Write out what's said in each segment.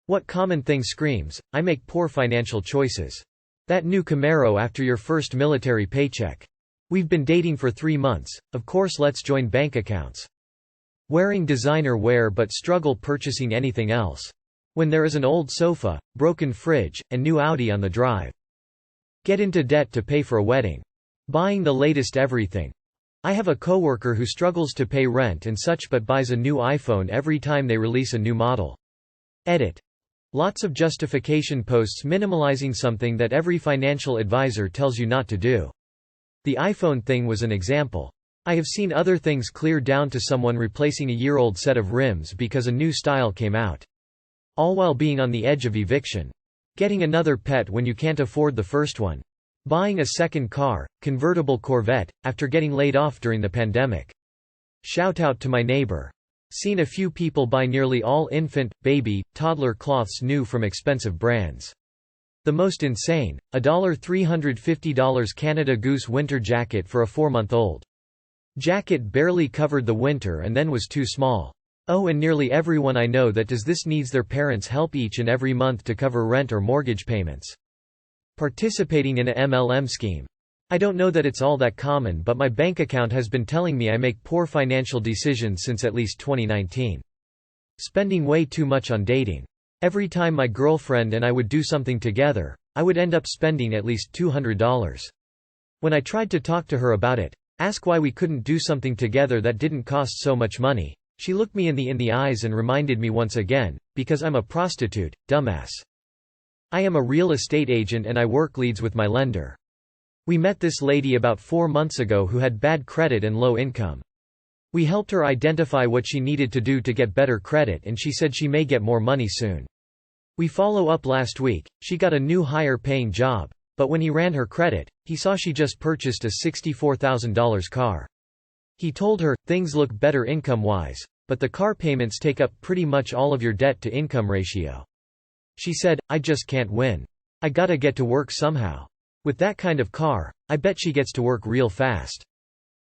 What common thing screams, "I make poor financial choices"? That new Camaro after your first military paycheck. We've been dating for 3 months, of course let's join bank accounts. Wearing designer wear but struggle purchasing anything else. When there is an old sofa, broken fridge, and new Audi on the drive. Get into debt to pay for a wedding. Buying the latest everything. I have a coworker who struggles to pay rent and such but buys a new iPhone every time they release a new model. Edit. Lots of justification posts minimalizing something that every financial advisor tells you not to do. The iPhone thing was an example. I have seen other things clear down to someone replacing a year-old set of rims because a new style came out. All while being on the edge of eviction. Getting another pet when you can't afford the first one. Buying a second car, convertible Corvette, after getting laid off during the pandemic. Shout out to my neighbor. Seen a few people buy nearly all infant, baby, toddler cloths new from expensive brands. The most insane, a $350 Canada Goose winter jacket for a 4-month-old. Jacket barely covered the winter and then was too small. Oh, and nearly everyone I know that does this needs their parents' help each and every month to cover rent or mortgage payments. Participating in a MLM scheme. I don't know that it's all that common, but my bank account has been telling me I make poor financial decisions since at least 2019. Spending way too much on dating. Every time my girlfriend and I would do something together, I would end up spending at least $200. When I tried to talk to her about it, ask why we couldn't do something together that didn't cost so much money, she looked me in the eyes and reminded me once again, because I'm a prostitute, dumbass. I am a real estate agent and I work leads with my lender. We met this lady about 4 months ago who had bad credit and low income. We helped her identify what she needed to do to get better credit and she said she may get more money soon. We follow up last week, she got a new higher paying job, but when he ran her credit, he saw she just purchased a $64,000 car. He told her, things look better income-wise, but the car payments take up pretty much all of your debt-to-income ratio. She said, I just can't win. I gotta get to work somehow. With that kind of car, I bet she gets to work real fast.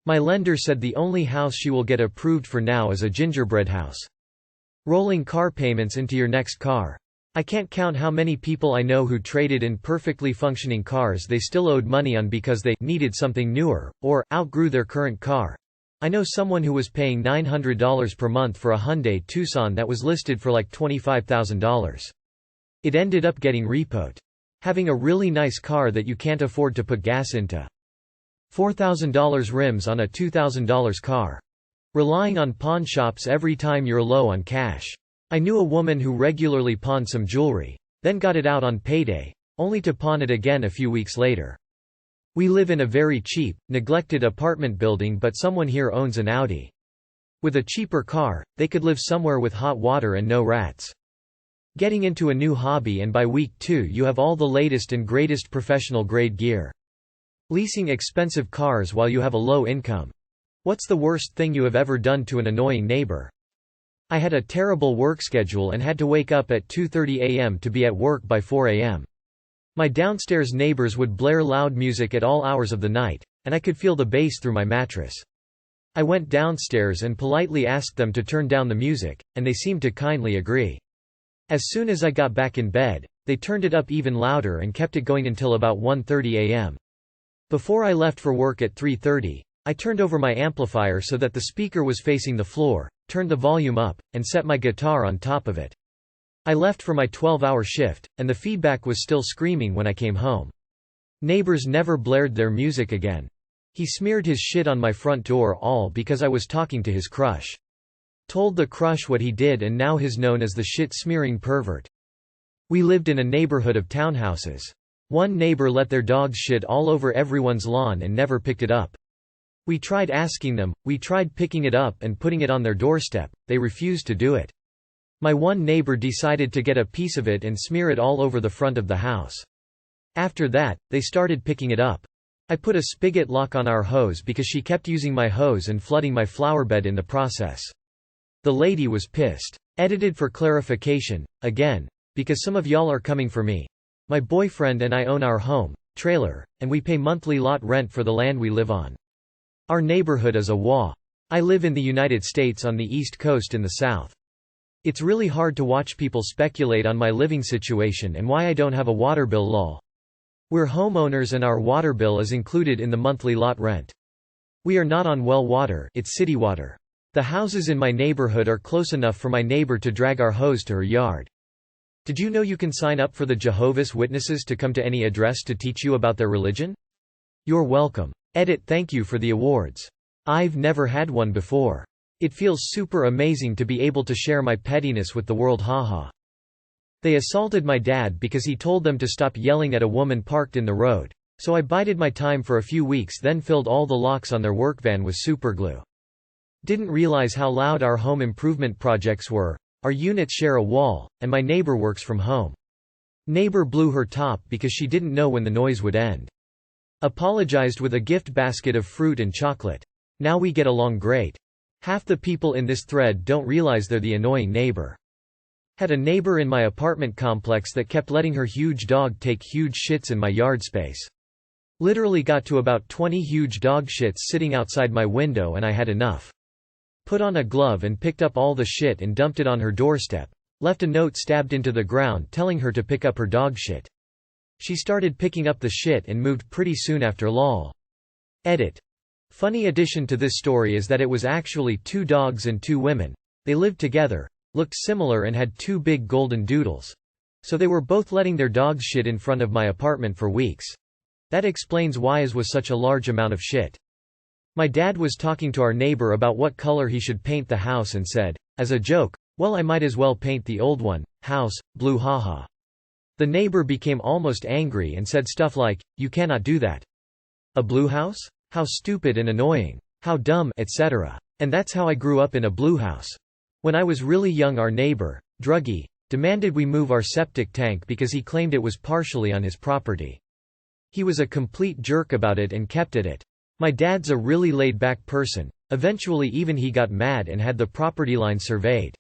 My lender said the only house she will get approved for now is a gingerbread house. Rolling car payments into your next car. I can't count how many people I know who traded in perfectly functioning cars they still owed money on because they needed something newer, or outgrew their current car. I know someone who was paying $900 per month for a Hyundai Tucson that was listed for like $25,000. It ended up getting repoed. Having a really nice car that you can't afford to put gas into. $4,000 rims on a $2,000 car. Relying on pawn shops every time you're low on cash. I knew a woman who regularly pawned some jewelry, then got it out on payday, only to pawn it again a few weeks later. We live in a very cheap, neglected apartment building but someone here owns an Audi. With a cheaper car, they could live somewhere with hot water and no rats. Getting into a new hobby and by week 2 you have all the latest and greatest professional grade gear. Leasing expensive cars while you have a low income. What's the worst thing you have ever done to an annoying neighbor? I had a terrible work schedule and had to wake up at 2:30 a.m. to be at work by 4 a.m. My downstairs neighbors would blare loud music at all hours of the night, and I could feel the bass through my mattress. I went downstairs and politely asked them to turn down the music, and they seemed to kindly agree. As soon as I got back in bed, they turned it up even louder and kept it going until about 1:30 a.m. Before I left for work at 3:30, I turned over my amplifier so that the speaker was facing the floor, turned the volume up, and set my guitar on top of it. I left for my 12-hour shift, and the feedback was still screaming when I came home. Neighbors never blared their music again. He smeared his shit on my front door all because I was talking to his crush. Told the crush what he did and now he's known as the shit-smearing pervert. We lived in a neighborhood of townhouses. One neighbor let their dogs shit all over everyone's lawn and never picked it up. We tried asking them, we tried picking it up and putting it on their doorstep, they refused to do it. My one neighbor decided to get a piece of it and smear it all over the front of the house. After that, they started picking it up. I put a spigot lock on our hose because she kept using my hose and flooding my flower bed in the process. The lady was pissed. Edited for clarification, again, because some of y'all are coming for me. My boyfriend and I own our home, trailer, and we pay monthly lot rent for the land we live on. Our neighborhood is a WA. I live in the United States on the East Coast in the South. It's really hard to watch people speculate on my living situation and why I don't have a water bill lol. We're homeowners and our water bill is included in the monthly lot rent. We are not on well water, it's city water. The houses in my neighborhood are close enough for my neighbor to drag our hose to her yard. Did you know you can sign up for the Jehovah's Witnesses to come to any address to teach you about their religion? You're welcome. Edit. Thank you for the awards. I've never had one before. It feels super amazing to be able to share my pettiness with the world haha. They assaulted my dad because he told them to stop yelling at a woman parked in the road, so I bided my time for a few weeks then filled all the locks on their work van with superglue. Didn't realize how loud our home improvement projects were. Our units share a wall, and my neighbor works from home. Neighbor blew her top because she didn't know when the noise would end. Apologized with a gift basket of fruit and chocolate. Now we get along great. Half the people in this thread don't realize they're the annoying neighbor. Had a neighbor in my apartment complex that kept letting her huge dog take huge shits in my yard space. Literally got to about 20 huge dog shits sitting outside my window and I had enough. Put on a glove and picked up all the shit and dumped it on her doorstep. Left a note stabbed into the ground telling her to pick up her dog shit. She started picking up the shit and moved pretty soon after lol. Edit. Funny addition to this story is that it was actually 2 dogs and 2 women. They lived together, looked similar and had 2 big golden doodles. So they were both letting their dogs shit in front of my apartment for weeks. That explains why it was such a large amount of shit. My dad was talking to our neighbor about what color he should paint the house and said, as a joke, well I might as well paint the old one, house, blue haha. The neighbor became almost angry and said stuff like, you cannot do that. A blue house? How stupid and annoying. How dumb, etc. And that's how I grew up in a blue house. When I was really young our neighbor, Druggy, demanded we move our septic tank because he claimed it was partially on his property. He was a complete jerk about it and kept at it. My dad's a really laid-back person. Eventually even he got mad and had the property line surveyed.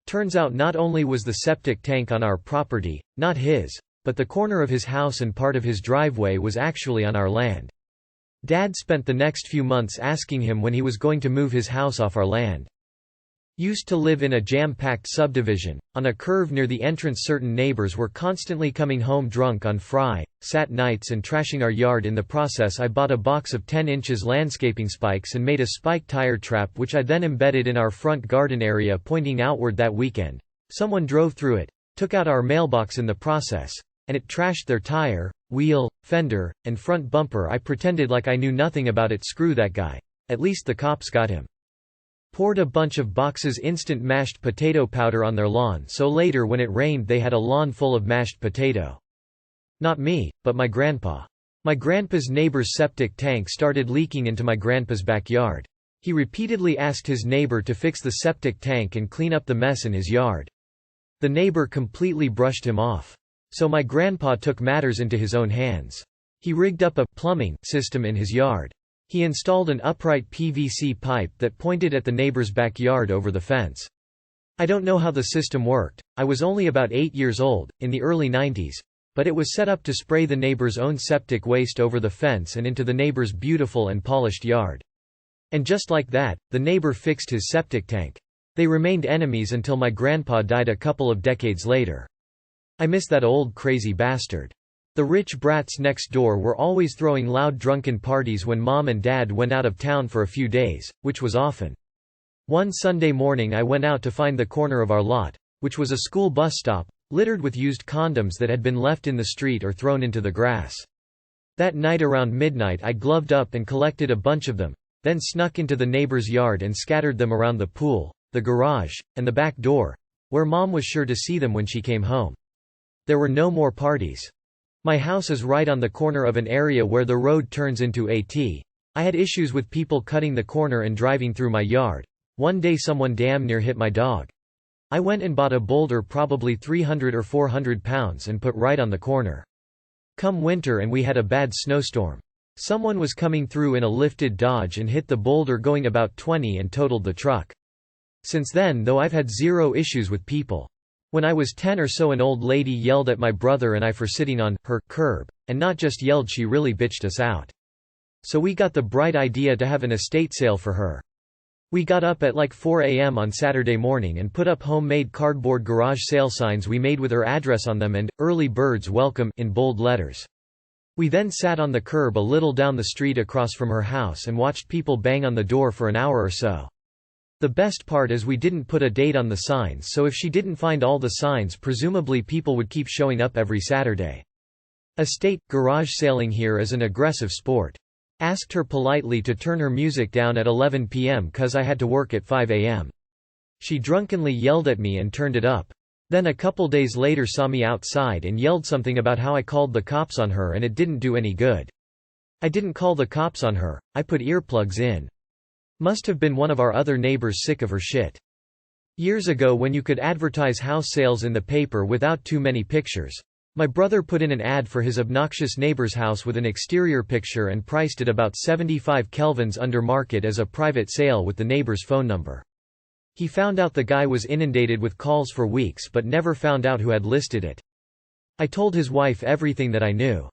Turns out not only was the septic tank on our property, not his, but the corner of his house and part of his driveway was actually on our land. Dad spent the next few months asking him when he was going to move his house off our land. Used to live in a jam-packed subdivision, on a curve near the entrance. Certain neighbors were constantly coming home drunk on Sat nights and trashing our yard. In the process I bought a box of 10 inches landscaping spikes and made a spike tire trap which I then embedded in our front garden area pointing outward. That weekend, someone drove through it, took out our mailbox in the process, and it trashed their tire, wheel, fender, and front bumper. I pretended like I knew nothing about it. Screw that guy. At least the cops got him. Poured a bunch of boxes instant mashed potato powder on their lawn so later when it rained they had a lawn full of mashed potato. Not me, but my grandpa. My grandpa's neighbor's septic tank started leaking into my grandpa's backyard. He repeatedly asked his neighbor to fix the septic tank and clean up the mess in his yard. The neighbor completely brushed him off. So my grandpa took matters into his own hands. He rigged up a plumbing system in his yard. He installed an upright PVC pipe that pointed at the neighbor's backyard over the fence. I don't know how the system worked. I was only about 8 years old, in the early 90s, but it was set up to spray the neighbor's own septic waste over the fence and into the neighbor's beautiful and polished yard. And just like that, the neighbor fixed his septic tank. They remained enemies until my grandpa died a couple of decades later. I miss that old crazy bastard. The rich brats next door were always throwing loud drunken parties when mom and dad went out of town for a few days, which was often. One Sunday morning I went out to find the corner of our lot, which was a school bus stop, littered with used condoms that had been left in the street or thrown into the grass. That night around midnight I gloved up and collected a bunch of them, then snuck into the neighbor's yard and scattered them around the pool, the garage, and the back door, where mom was sure to see them when she came home. There were no more parties. My house is right on the corner of an area where the road turns into AT. I had issues with people cutting the corner and driving through my yard. One day someone damn near hit my dog. I went and bought a boulder probably 300 or 400 pounds and put right on the corner. Come winter and we had a bad snowstorm. Someone was coming through in a lifted Dodge and hit the boulder going about 20 and totaled the truck. Since then though I've had zero issues with people. When I was 10 or so an old lady yelled at my brother and I for sitting on her curb, and not just yelled, she really bitched us out. So we got the bright idea to have an estate sale for her. We got up at like 4 a.m. on Saturday morning and put up homemade cardboard garage sale signs we made with her address on them and "Early Birds Welcome" in bold letters. We then sat on the curb a little down the street across from her house and watched people bang on the door for an hour or so. The best part is we didn't put a date on the signs, so if she didn't find all the signs, presumably people would keep showing up every Saturday. Estate garage sailing here is an aggressive sport. Asked her politely to turn her music down at 11 p.m. cause I had to work at 5 a.m. She drunkenly yelled at me and turned it up. Then a couple days later saw me outside and yelled something about how I called the cops on her and it didn't do any good. I didn't call the cops on her, I put earplugs in. Must have been one of our other neighbors sick of her shit. Years ago, when you could advertise house sales in the paper without too many pictures, my brother put in an ad for his obnoxious neighbor's house with an exterior picture and priced it about 75 kelvins under market as a private sale with the neighbor's phone number. He found out the guy was inundated with calls for weeks but never found out who had listed it. I told his wife everything that I knew.